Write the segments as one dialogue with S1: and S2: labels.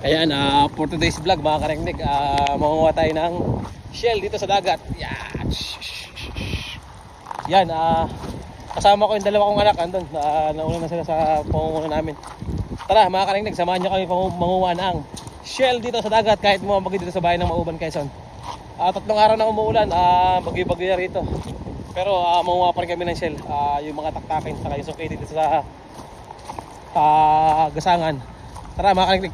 S1: Ayan, for today's vlog mga karengnig, mangunguha tayo ng shell dito sa dagat. Yan. Yan, kasama ko yung dalawa kong anak andun. Nauna na sila sa pangunguna namin. Tara mga karengnig, samahan nyo kami mangunguha ng shell dito sa dagat kahit bumabagyo dito sa bayan ng Mauban, Quezon. 3 araw na umuulan, bagyo-bagyo na rito. Pero mangunguha pa rin kami ng shell, yung mga taktakin saka yung suki dito sa gasangan. Tara mga karengnig.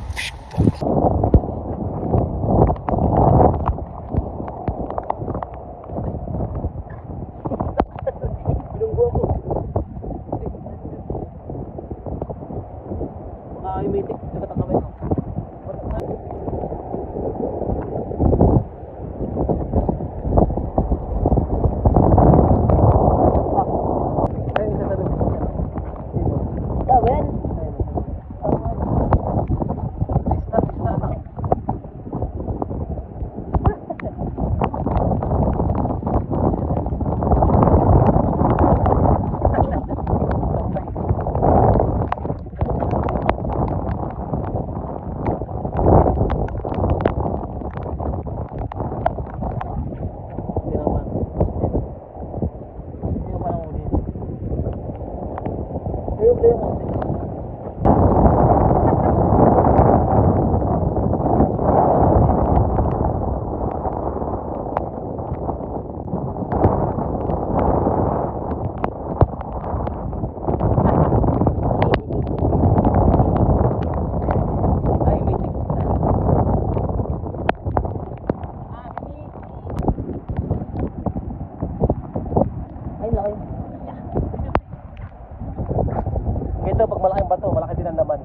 S1: Ito, pag malaking bato, malaki din ang laman.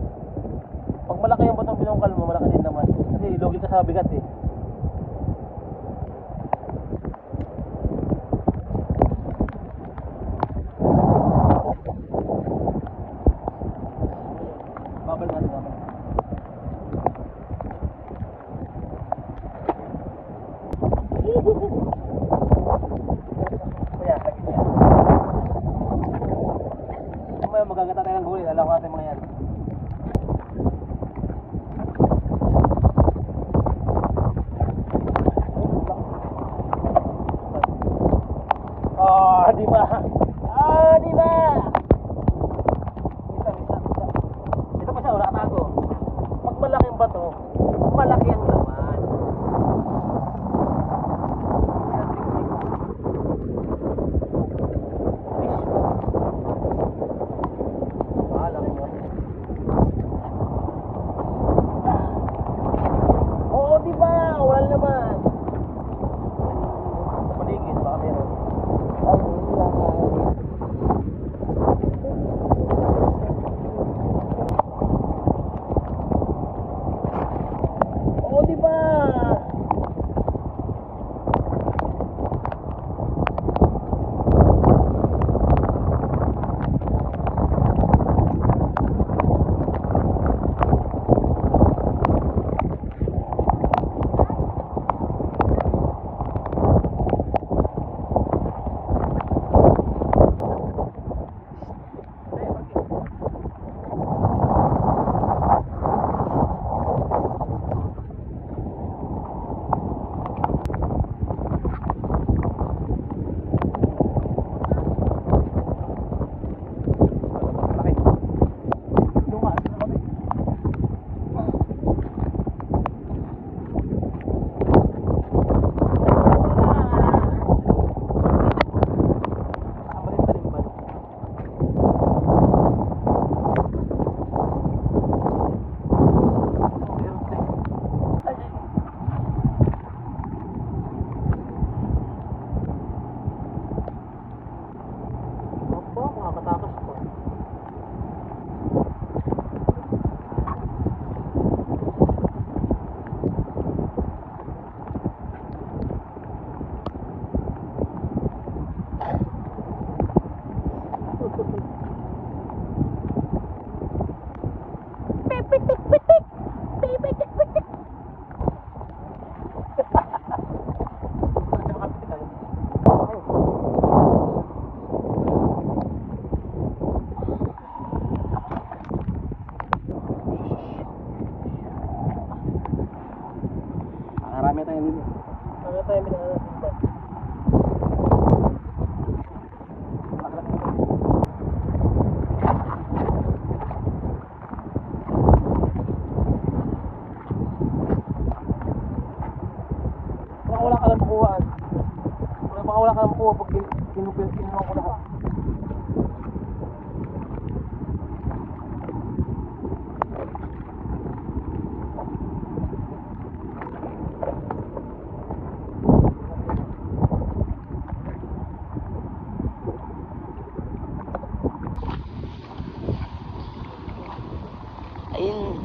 S1: Pag malaki yung batong binungkal mo, malaki din naman. Kasi ilogin ka sa bigat eh. Babal natin naman. Kaya, lagi niya. Mamaya magagata tayo ng huli, alam ko natin mga yan. Di ba? Di ba? Isa. Ito pa siya, nakatago. Pag malaking bato, malaki ang laman. Oo, di ba? Wala naman. Sa paligid, baka meron. Marami tayong nili. Marami tayong binangalan. Wala ka lang makuhaan. Wala ka lang makuha pag kinuha ko lahat.
S2: Ayun.